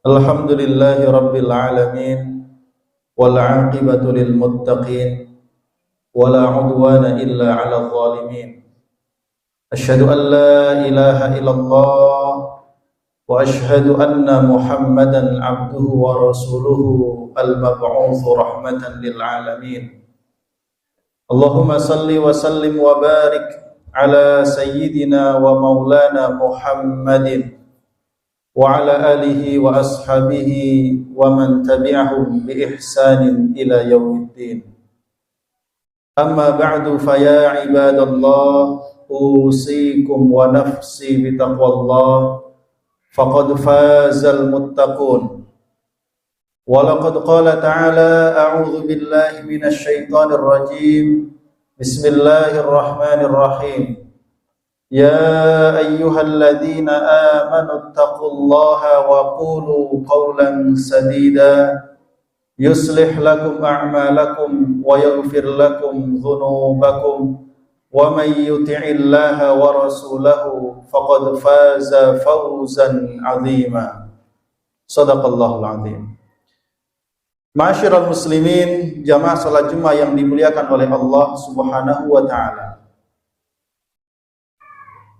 Alhamdulillahi Rabbil Alamin wal aqibatu lil muttaqin wala udwana illa 'alal zalimin. Asyhadu an la ilaha illallah wa asyhadu anna Muhammadan 'abduhu wa rasuluhu al-mab'uts rahmatan lil alamin. Allahumma salli wa sallim wa barik ala sayyidina wa maulana Muhammadin wa ala alihi wa ashabihi wa man tabi'ahum bi ihsanin ila yaumiddin. Amma ba'du fa ya ibadallah usikum wa nafsi bi taqwallah faqad fazal muttaqun. Wa laqad qala ta'ala a'udzu billahi minasy syaithanir rajim. Bismillahirrahmanirrahim. يا أيها الذين آمنوا اتقوا الله وقولوا قولا سديدا يصلح لكم أعمالكم ويغفر لكم ذنوبكم ومن يطع الله ورسوله فقد فاز فوزا عظيما صدق الله العظيم. Ma'asyiral muslimin, jamaah salat Jumat yang dimuliakan oleh Allah Subhanahu wa taala.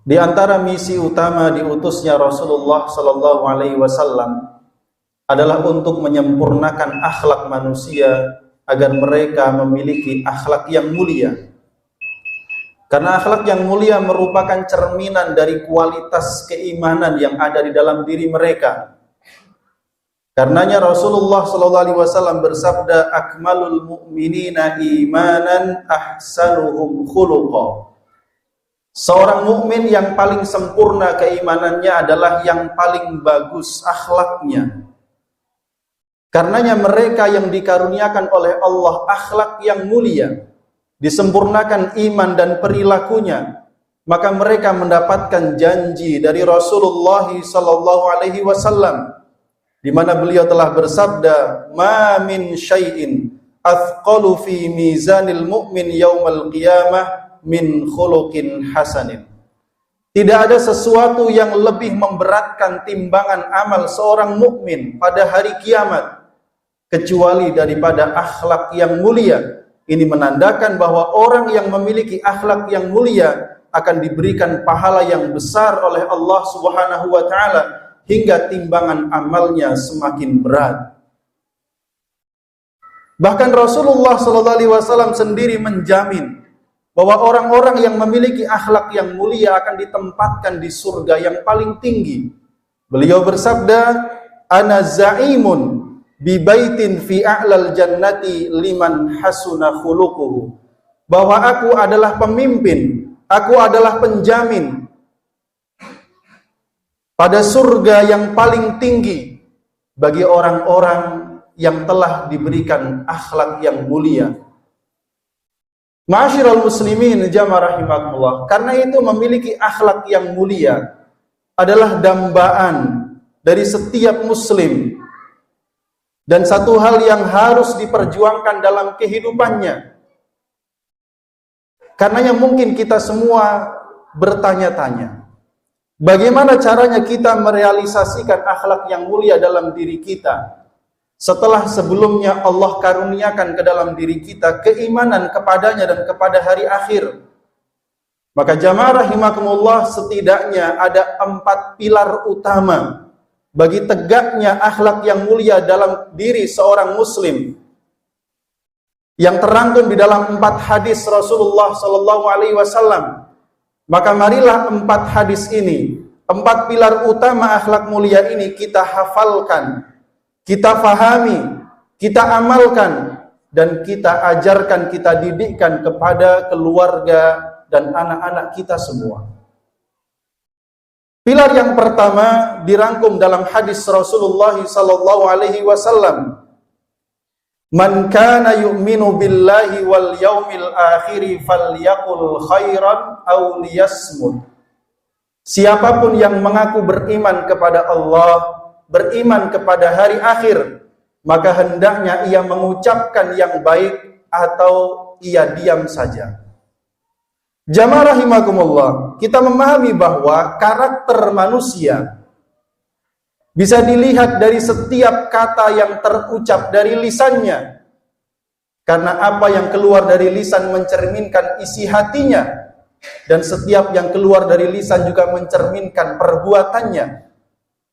Di antara misi utama diutusnya Rasulullah sallallahu alaihi wasallam adalah untuk menyempurnakan akhlak manusia agar mereka memiliki akhlak yang mulia. Karena akhlak yang mulia merupakan cerminan dari kualitas keimanan yang ada di dalam diri mereka. Karenanya Rasulullah sallallahu alaihi wasallam bersabda, "Akmalul mu'minina imanan ahsanuhum khuluqa." Seorang mukmin yang paling sempurna keimanannya adalah yang paling bagus akhlaknya. Karenanya mereka yang dikaruniakan oleh Allah akhlak yang mulia, disempurnakan iman dan perilakunya, maka mereka mendapatkan janji dari Rasulullah sallallahu alaihi wasallam di mana beliau telah bersabda, "Ma min syai'in athqalu fi mizanil mu'min yaumal qiyamah min khuluqin hasanin." Tidak ada sesuatu yang lebih memberatkan timbangan amal seorang mukmin pada hari kiamat kecuali daripada akhlak yang mulia. Ini menandakan bahwa orang yang memiliki akhlak yang mulia akan diberikan pahala yang besar oleh Allah Subhanahu wa taala hingga timbangan amalnya semakin berat. Bahkan Rasulullah sallallahu alaihi wasallam sendiri menjamin bahwa orang-orang yang memiliki akhlak yang mulia akan ditempatkan di surga yang paling tinggi. Beliau bersabda, "Ana za'imun bi baitin fi a'lal jannati liman hasuna khuluquhu." Bahwa aku adalah pemimpin, aku adalah penjamin pada surga yang paling tinggi bagi orang-orang yang telah diberikan akhlak yang mulia. Ma'asyiral muslimin jamaah rahimakumullah, karena itu memiliki akhlak yang mulia adalah dambaan dari setiap muslim dan satu hal yang harus diperjuangkan dalam kehidupannya. Karenanya mungkin kita semua bertanya-tanya, bagaimana caranya kita merealisasikan akhlak yang mulia dalam diri kita setelah sebelumnya Allah karuniakan ke dalam diri kita keimanan kepadanya dan kepada hari akhir. Maka jamaah rahimakumullah, setidaknya ada 4 pilar utama bagi tegaknya akhlak yang mulia dalam diri seorang muslim yang terangkum di dalam 4 hadis Rasulullah sallallahu alaihi wasallam. Maka marilah 4 hadis ini, 4 pilar utama akhlak mulia ini kita hafalkan, kita fahami, kita amalkan, dan kita ajarkan, kita didikkan kepada keluarga dan anak-anak kita semua. Pilar yang pertama dirangkum dalam hadis Rasulullah sallallahu alaihi wasallam, "Man kana yu'minu billahi wal yaumil akhir falyaqul khairan aw liyasmut." Siapapun yang mengaku beriman kepada Allah, beriman kepada hari akhir, maka hendaknya ia mengucapkan yang baik atau ia diam saja. Jamaah rahimakumullah, kita memahami bahwa karakter manusia Bisa dilihat dari setiap kata yang terucap dari lisannya. Karena apa yang keluar dari lisan mencerminkan isi hatinya. Dan setiap yang keluar dari lisan juga mencerminkan perbuatannya.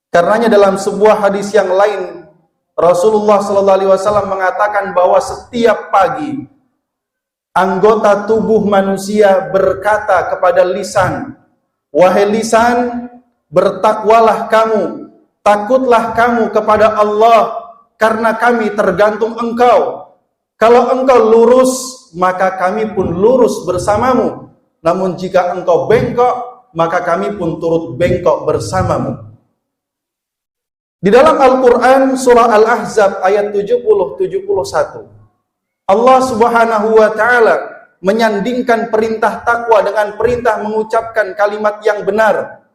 Karenanya dalam sebuah hadis yang lain, Rasulullah SAW mengatakan bahwa setiap pagi anggota tubuh manusia berkata kepada lisan, "Wahai lisan, bertakwalah kamu, takutlah kamu kepada Allah, karena kami tergantung engkau. Kalau engkau lurus, maka kami pun lurus bersamamu. Namun jika engkau bengkok, maka kami pun turut bengkok bersamamu." Di dalam Al-Quran surah Al-Ahzab ayat 70-71, Allah Subhanahu wa Ta'ala menyandingkan perintah takwa dengan perintah mengucapkan kalimat yang benar.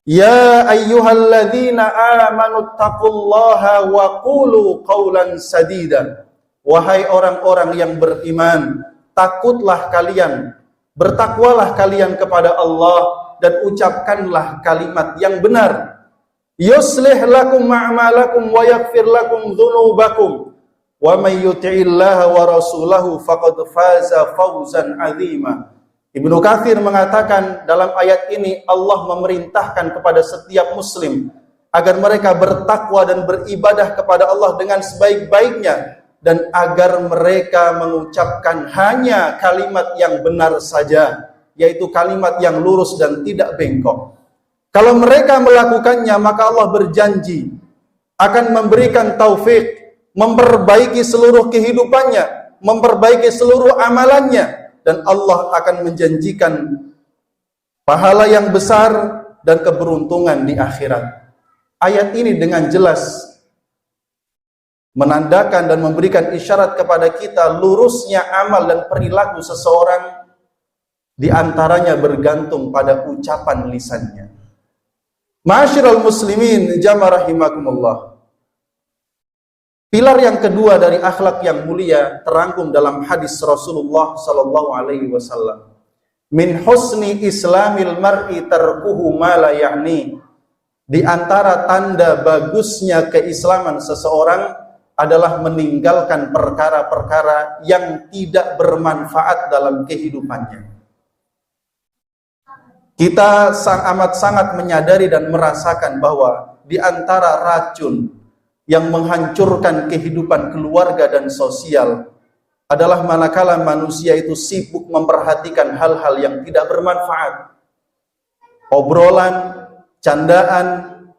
Ya ayyuhalladzina amanu taqullaha wa qulu qawlan sadida. Wahai orang-orang yang beriman, takutlah kalian, bertakwalah kalian kepada Allah dan ucapkanlah kalimat yang benar. Yuslih lakum a'malakum wa yaghfir lakum dzunubakum wa may yuti'illaha wa rasulahu faqad faza fawzan 'azima. Ibnu Katsir mengatakan dalam ayat ini Allah memerintahkan kepada setiap muslim agar mereka bertakwa dan beribadah kepada Allah dengan sebaik-baiknya dan agar mereka mengucapkan hanya kalimat yang benar saja, yaitu kalimat yang lurus dan tidak bengkok. Kalau mereka melakukannya, maka Allah berjanji akan memberikan taufik, memperbaiki seluruh kehidupannya, memperbaiki seluruh amalannya, dan Allah akan menjanjikan pahala yang besar dan keberuntungan di akhirat. Ayat ini dengan jelas menandakan dan memberikan isyarat kepada kita lurusnya amal dan perilaku seseorang di antaranya bergantung pada ucapan lisannya. Ma'asyiral muslimin jamaah rahimakumullah. Pilar yang kedua dari akhlak yang mulia terangkum dalam hadis Rasulullah sallallahu alaihi wasallam. Min husni islamil mar'i tarkuhu ma la ya'ni. Di antara tanda bagusnya keislaman seseorang adalah meninggalkan perkara-perkara yang tidak bermanfaat dalam kehidupannya. Kita amat sangat menyadari dan merasakan bahwa di antara racun yang menghancurkan kehidupan keluarga dan sosial adalah manakala manusia itu sibuk memperhatikan hal-hal yang tidak bermanfaat. Obrolan, candaan,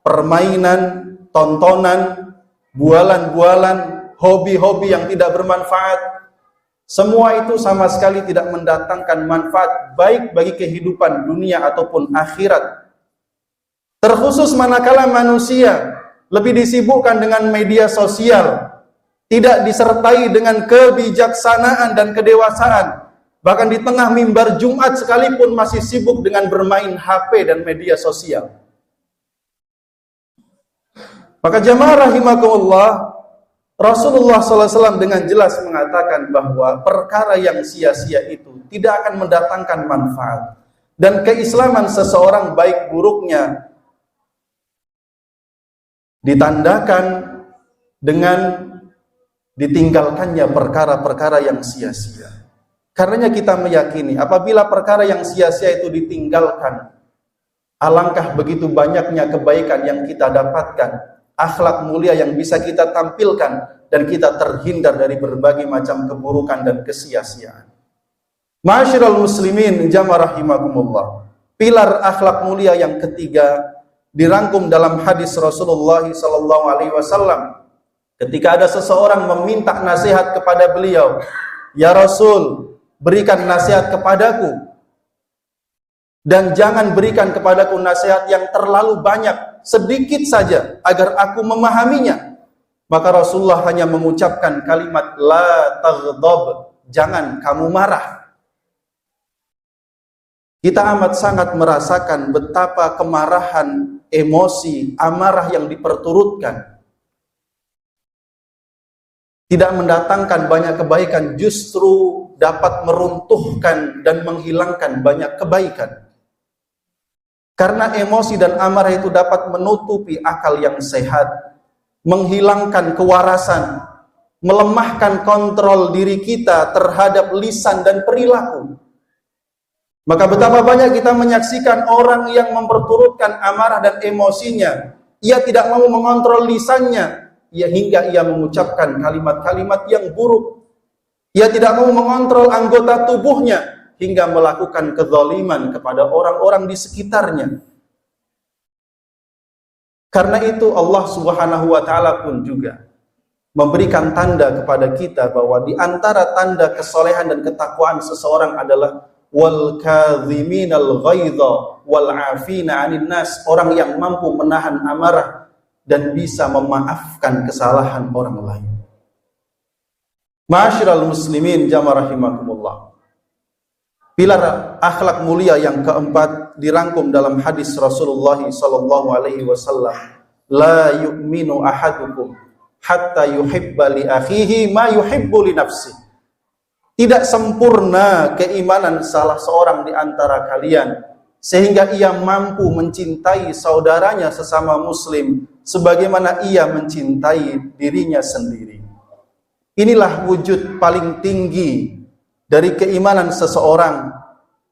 permainan, tontonan, bualan-bualan, hobi-hobi yang tidak bermanfaat. Semua itu sama sekali tidak mendatangkan manfaat baik bagi kehidupan dunia ataupun akhirat. Terkhusus manakala manusia lebih disibukkan dengan media sosial, tidak disertai dengan kebijaksanaan dan kedewasaan. Bahkan di tengah mimbar Jumat sekalipun masih sibuk dengan bermain HP dan media sosial. Maka jamaah rahimakumullah, Rasulullah SAW dengan jelas mengatakan bahwa perkara yang sia-sia itu tidak akan mendatangkan manfaat. Dan keislaman seseorang baik buruknya ditandakan dengan ditinggalkannya perkara-perkara yang sia-sia. Karenanya kita meyakini apabila perkara yang sia-sia itu ditinggalkan, alangkah begitu banyaknya kebaikan yang kita dapatkan, akhlak mulia yang bisa kita tampilkan, dan kita terhindar dari berbagai macam keburukan dan kesia-siaan. Ma'asyiral muslimin jamaah rahimakumullah. Pilar akhlak mulia yang ketiga dirangkum dalam hadis Rasulullah SAW. Ketika ada seseorang meminta nasihat kepada beliau, "Ya Rasul, berikan nasihat kepadaku, dan jangan berikan kepadaku nasihat yang terlalu banyak, sedikit saja agar aku memahaminya." Maka Rasulullah hanya mengucapkan kalimat la taghdab, jangan kamu marah. Kita amat sangat merasakan betapa kemarahan, emosi, amarah yang diperturutkan tidak mendatangkan banyak kebaikan, justru dapat meruntuhkan dan menghilangkan banyak kebaikan. Karena emosi dan amarah itu dapat menutupi akal yang sehat, menghilangkan kewarasan, melemahkan kontrol diri kita terhadap lisan dan perilaku. Maka betapa banyak kita menyaksikan orang yang memperturutkan amarah dan emosinya. Ia tidak mau mengontrol lisannya, hingga ia mengucapkan kalimat-kalimat yang buruk. Ia tidak mau mengontrol anggota tubuhnya, hingga melakukan kezaliman kepada orang-orang di sekitarnya. Karena itu Allah Subhanahu wa taala pun juga memberikan tanda kepada kita bahwa di antara tanda kesolehan dan ketakwaan seseorang adalah wal kadhiminal ghaidha wal 'afina 'anil nas, orang yang mampu menahan amarah dan bisa memaafkan kesalahan orang lain. Ma'asyiral muslimin jamaah rahimakumullah. Pilar akhlak mulia yang keempat dirangkum dalam hadis Rasulullah sallallahu alaihi wasallam, la yu'minu ahadukum hatta yuhibba li akhihi ma yuhibbu li nafsi. Tidak sempurna keimanan salah seorang di antara kalian sehingga ia mampu mencintai saudaranya sesama muslim sebagaimana ia mencintai dirinya sendiri. Inilah wujud paling tinggi dari keimanan seseorang,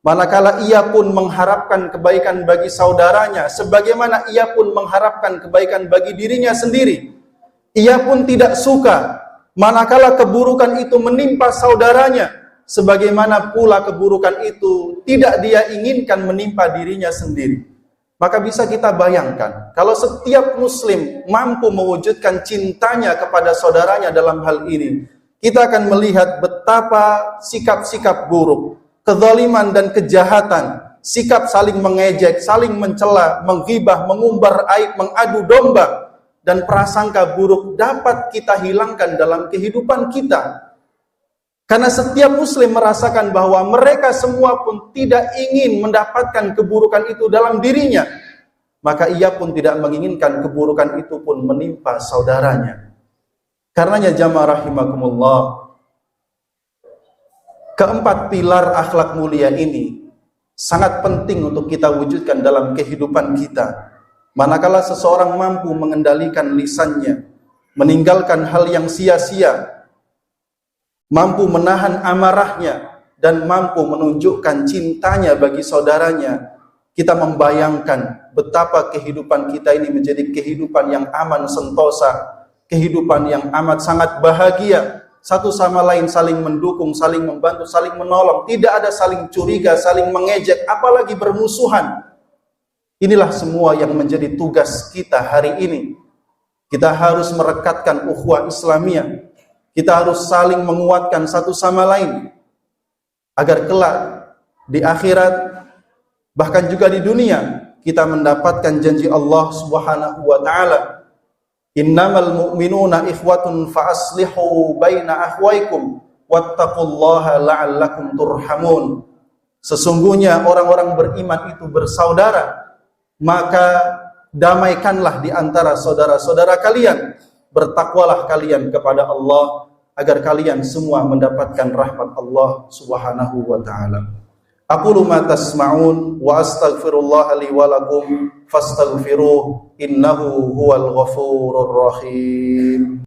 manakala ia pun mengharapkan kebaikan bagi saudaranya sebagaimana ia pun mengharapkan kebaikan bagi dirinya sendiri. Ia pun tidak suka manakala keburukan itu menimpa saudaranya sebagaimana pula keburukan itu tidak dia inginkan menimpa dirinya sendiri. Maka bisa kita bayangkan kalau setiap muslim mampu mewujudkan cintanya kepada saudaranya dalam hal ini, kita akan melihat betapa sikap-sikap buruk, kezaliman dan kejahatan, sikap saling mengejek, saling mencela, menggibah, mengumbar aib, mengadu domba, dan prasangka buruk dapat kita hilangkan dalam kehidupan kita. Karena setiap muslim merasakan bahwa mereka semua pun tidak ingin mendapatkan keburukan itu dalam dirinya, maka ia pun tidak menginginkan keburukan itu pun menimpa saudaranya. Karenanya jamaah rahimakumullah, keempat pilar akhlak mulia ini sangat penting untuk kita wujudkan dalam kehidupan kita. Manakala seseorang mampu mengendalikan lisannya, meninggalkan hal yang sia-sia, mampu menahan amarahnya, dan mampu menunjukkan cintanya bagi saudaranya, kita membayangkan betapa kehidupan kita ini menjadi kehidupan yang aman sentosa, kehidupan yang amat sangat bahagia, satu sama lain saling mendukung, saling membantu, saling menolong, tidak ada saling curiga, saling mengejek, apalagi bermusuhan. Inilah semua yang menjadi tugas kita hari ini. Kita harus merekatkan ukhuwah Islamiyah, kita harus saling menguatkan satu sama lain, agar kelak di akhirat, bahkan juga di dunia, kita mendapatkan janji Allah Subhanahu wa ta'ala, innamal mu'minuna ikhwatun fa aslihu baina akhwaikum wattaqullaha la'allakum turhamun. Sesungguhnya orang-orang beriman itu bersaudara, maka damaikanlah di antara saudara-saudara kalian, bertakwalah kalian kepada Allah agar kalian semua mendapatkan rahmat Allah Subhanahu wa ta'ala. Aqulu ma tasma'un wa astaghfirullah li wa lakum fastaghfiruh innahu huwal ghafurur rahim.